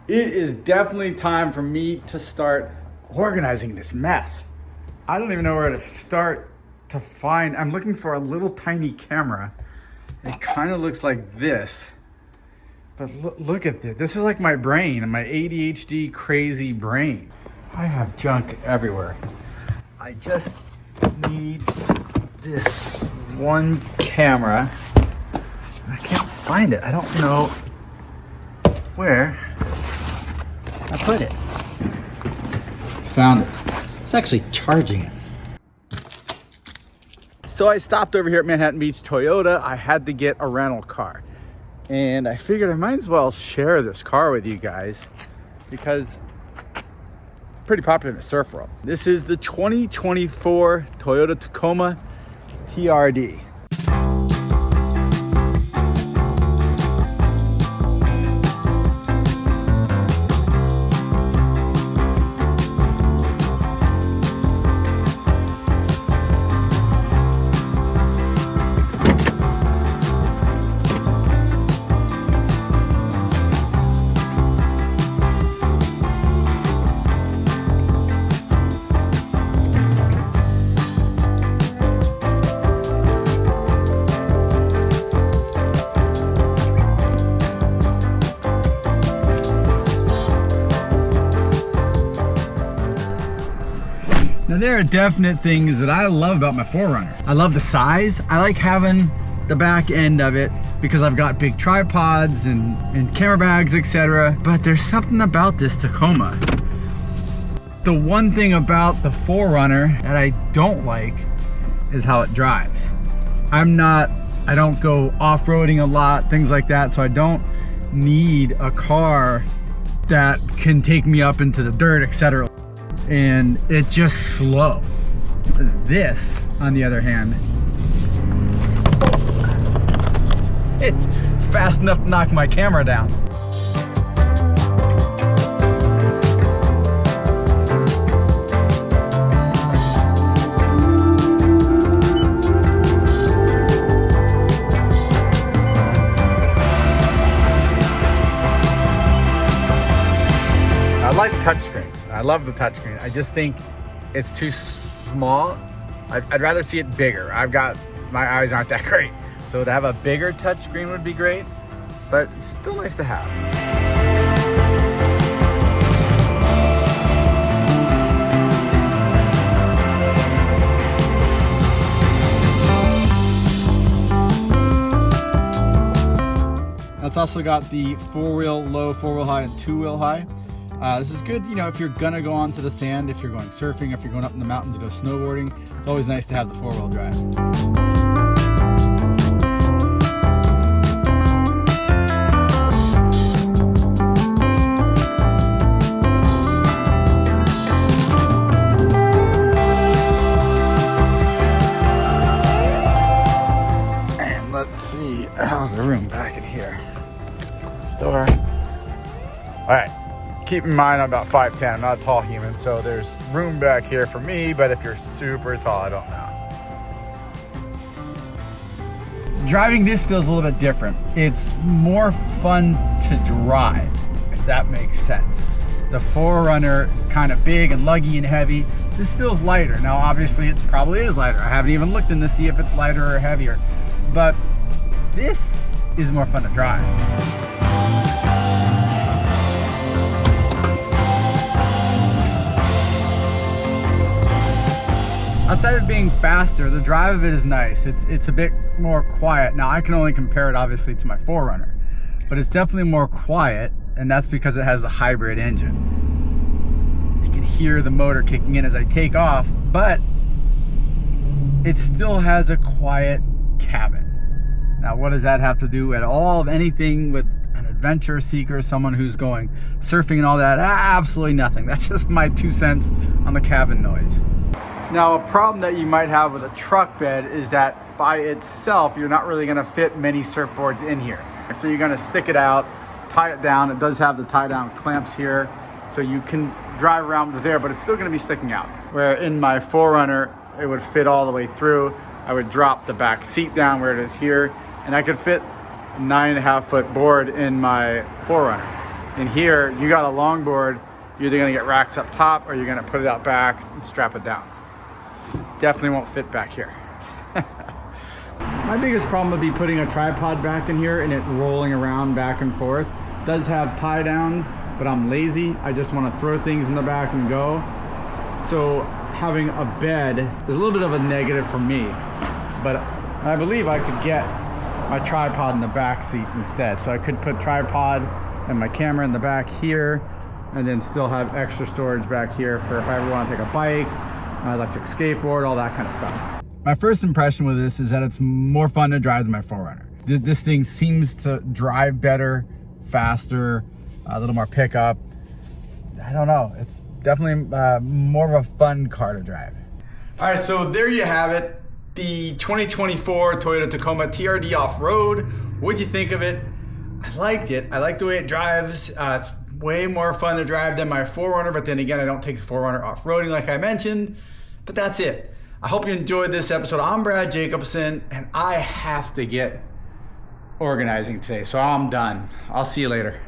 It is definitely time for me to start organizing this mess. I don't even know where to start to find. I'm looking for a little tiny camera. It kind of looks like this, but look at this. This is like my brain, my ADHD crazy brain. I have junk everywhere. I just need this one camera. I can't find it. I don't know where I put it. Found it. It's actually charging it. So I stopped over here at Manhattan Beach Toyota. I had to get a rental car. And I figured I might as well share this car with you guys because it's pretty popular in the surf world. This is the 2024 Toyota Tacoma TRD. Now there are definite things that I love about my 4Runner. I love the size. I like having the back end of it because I've got big tripods and camera bags, etc. But there's something about this Tacoma. The one thing about the 4Runner that I don't like is how it drives. I don't go off-roading a lot, things like that, so I don't need a car that can take me up into the dirt, etc. And it's just slow. This, on the other hand, it's fast enough to knock my camera down. I like touchscreens. I love the touchscreen. I just think it's too small. I'd rather see it bigger. My eyes aren't that great. So to have a bigger touchscreen would be great, but it's still nice to have. It's also got the 4-wheel low, 4-wheel high, and 2-wheel high. This is good, if you're gonna go onto the sand, if you're going surfing, if you're going up in the mountains to go snowboarding. It's always nice to have the 4-wheel drive. And let's see, how's the room back in here? Store. All right. Keep in mind I'm about 5'10", I'm not a tall human, so there's room back here for me, but if you're super tall, I don't know. Driving this feels a little bit different. It's more fun to drive, if that makes sense. The 4Runner is kind of big and luggy and heavy. This feels lighter. Now, obviously, it probably is lighter. I haven't even looked in to see if it's lighter or heavier, but this is more fun to drive. Outside of being faster, the drive of it is nice. It's a bit more quiet. Now, I can only compare it obviously to my 4Runner, but it's definitely more quiet, and that's because it has the hybrid engine. You can hear the motor kicking in as I take off, but it still has a quiet cabin. Now, what does that have to do at all of anything with an adventure seeker, someone who's going surfing and all that? Absolutely nothing. That's just my 2 cents on the cabin noise. Now, a problem that you might have with a truck bed is that by itself, you're not really gonna fit many surfboards in here. So you're gonna stick it out, tie it down. It does have the tie down clamps here, so you can drive around with it there, but it's still gonna be sticking out. Where in my 4Runner, it would fit all the way through. I would drop the back seat down where it is here, and I could fit a 9.5 foot board in my 4Runner. And here, you got a longboard, you're either gonna get racks up top or you're gonna put it out back and strap it down. Definitely won't fit back here. My biggest problem would be putting a tripod back in here and it rolling around back and forth. It does have tie downs, but I'm lazy. I just want to throw things in the back and go. So having a bed is a little bit of a negative for me, but I believe I could get my tripod in the back seat instead. So I could put tripod and my camera in the back here, and then still have extra storage back here for if I ever want to take a bike, an electric skateboard, all that kind of stuff. My first impression with this is that it's more fun to drive than my 4Runner. This thing seems to drive better, faster, a little more pickup. I don't know, it's definitely more of a fun car to drive. All right, so there you have it. The 2024 Toyota Tacoma TRD Off-road. What'd you think of it? I liked it. I like the way it drives. It's way more fun to drive than my 4Runner, but then again, I don't take the 4Runner off-roading like I mentioned, but that's it. I hope you enjoyed this episode. I'm Brad Jacobson, and I have to get organizing today, so I'm done. I'll see you later.